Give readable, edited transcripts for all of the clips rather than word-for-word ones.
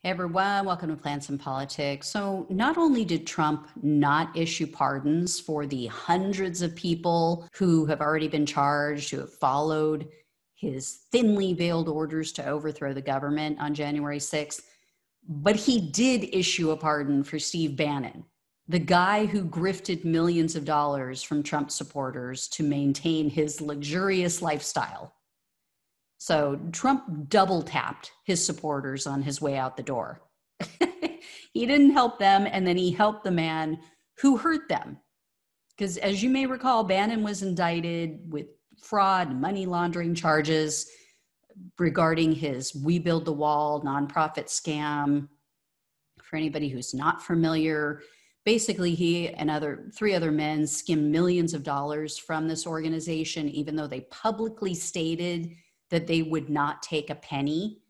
Hey everyone, welcome to Plants and Politics. So, not only did Trump not issue pardons for the hundreds of people who have already been charged, who have followed his thinly veiled orders to overthrow the government on January 6th, but he did issue a pardon for Steve Bannon, the guy who grifted millions of dollars from Trump supporters to maintain his luxurious lifestyle. So Trump double tapped his supporters on his way out the door. He didn't help them, and then he helped the man who hurt them. Because as you may recall, Bannon was indicted with fraud and money laundering charges regarding his We Build the Wall nonprofit scam. For anybody who's not familiar, basically he and three other men skimmed millions of dollars from this organization, even though they publicly stated that they would not take a penny.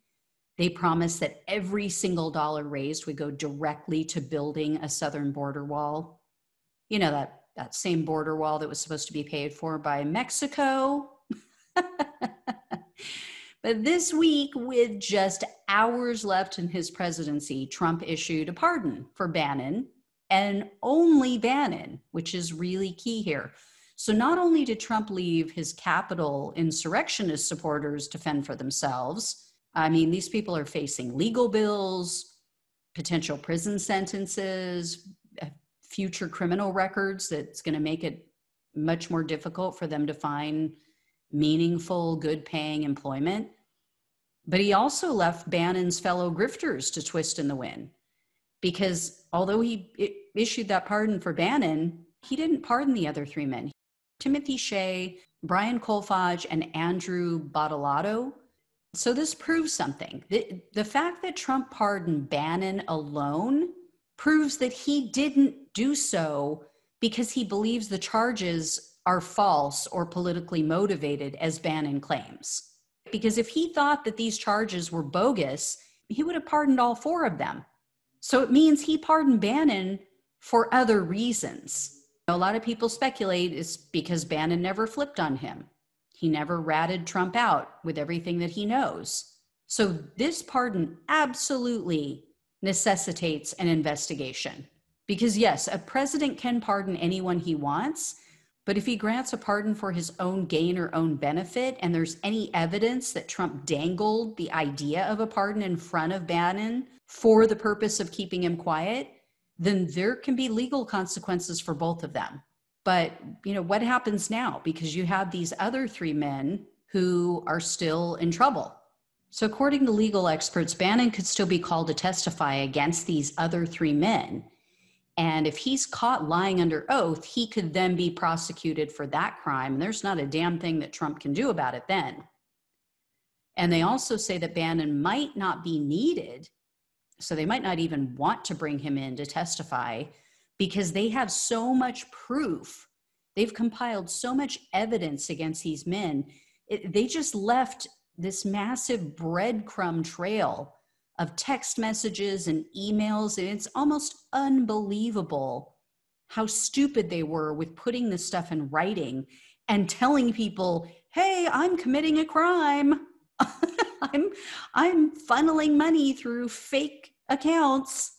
They promised that every single dollar raised would go directly to building a southern border wall. You know, that same border wall that was supposed to be paid for by Mexico. But this week, with just hours left in his presidency, Trump issued a pardon for Bannon, and only Bannon, which is really key here. So not only did Trump leave his Capitol insurrectionist supporters to fend for themselves, I mean, these people are facing legal bills, potential prison sentences, future criminal records that's going to make it much more difficult for them to find meaningful, good-paying employment. But he also left Bannon's fellow grifters to twist in the wind, because although he issued that pardon for Bannon, he didn't pardon the other three men. Timothy Shea, Brian Kolfage, and Andrew Bottolato. So this proves something. The fact that Trump pardoned Bannon alone proves that he didn't do so because he believes the charges are false or politically motivated, as Bannon claims. Because if he thought that these charges were bogus, he would have pardoned all four of them. So it means he pardoned Bannon for other reasons. A lot of people speculate it's because Bannon never flipped on him. He never ratted Trump out with everything that he knows. So this pardon absolutely necessitates an investigation. Because yes, a president can pardon anyone he wants, but if he grants a pardon for his own gain or own benefit, and there's any evidence that Trump dangled the idea of a pardon in front of Bannon for the purpose of keeping him quiet, then there can be legal consequences for both of them. But, what happens now? Because you have these other three men who are still in trouble. So according to legal experts, Bannon could still be called to testify against these other three men. And if he's caught lying under oath, he could then be prosecuted for that crime. And there's not a damn thing that Trump can do about it then. And they also say that Bannon might not be needed. So they might not even want to bring him in to testify because they have so much proof. They've compiled so much evidence against these men. They just left this massive breadcrumb trail of text messages and emails. And it's almost unbelievable how stupid they were with putting this stuff in writing and telling people, hey, I'm committing a crime. I'm funneling money through fake accounts.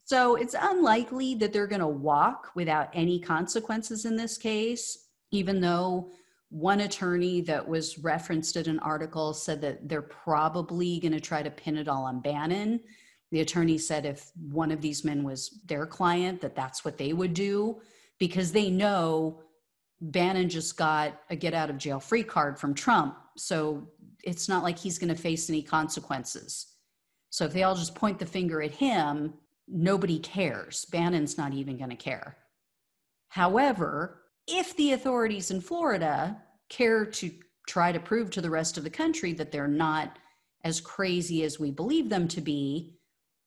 So it's unlikely that they're going to walk without any consequences in this case, even though one attorney that was referenced in an article said that they're probably going to try to pin it all on Bannon. The attorney said if one of these men was their client, that's what they would do, because they know Bannon just got a get out of jail free card from Trump. So it's not like he's going to face any consequences. So if they all just point the finger at him, nobody cares. Bannon's not even going to care. However, if the authorities in Florida care to try to prove to the rest of the country that they're not as crazy as we believe them to be,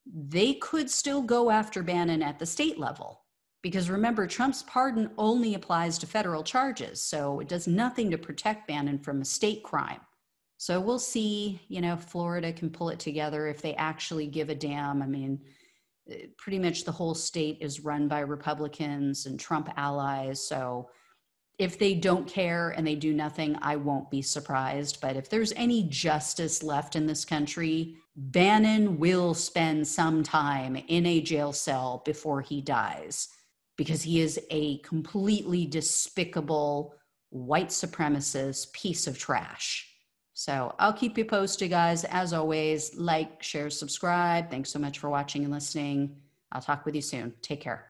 they could still go after Bannon at the state level. Because remember, Trump's pardon only applies to federal charges, so it does nothing to protect Bannon from a state crime. So we'll see, if Florida can pull it together, if they actually give a damn. I mean, pretty much the whole state is run by Republicans and Trump allies. So if they don't care and they do nothing, I won't be surprised. But if there's any justice left in this country, Bannon will spend some time in a jail cell before he dies, because he is a completely despicable white supremacist piece of trash. So I'll keep you posted, guys. As always, like, share, subscribe. Thanks so much for watching and listening. I'll talk with you soon. Take care.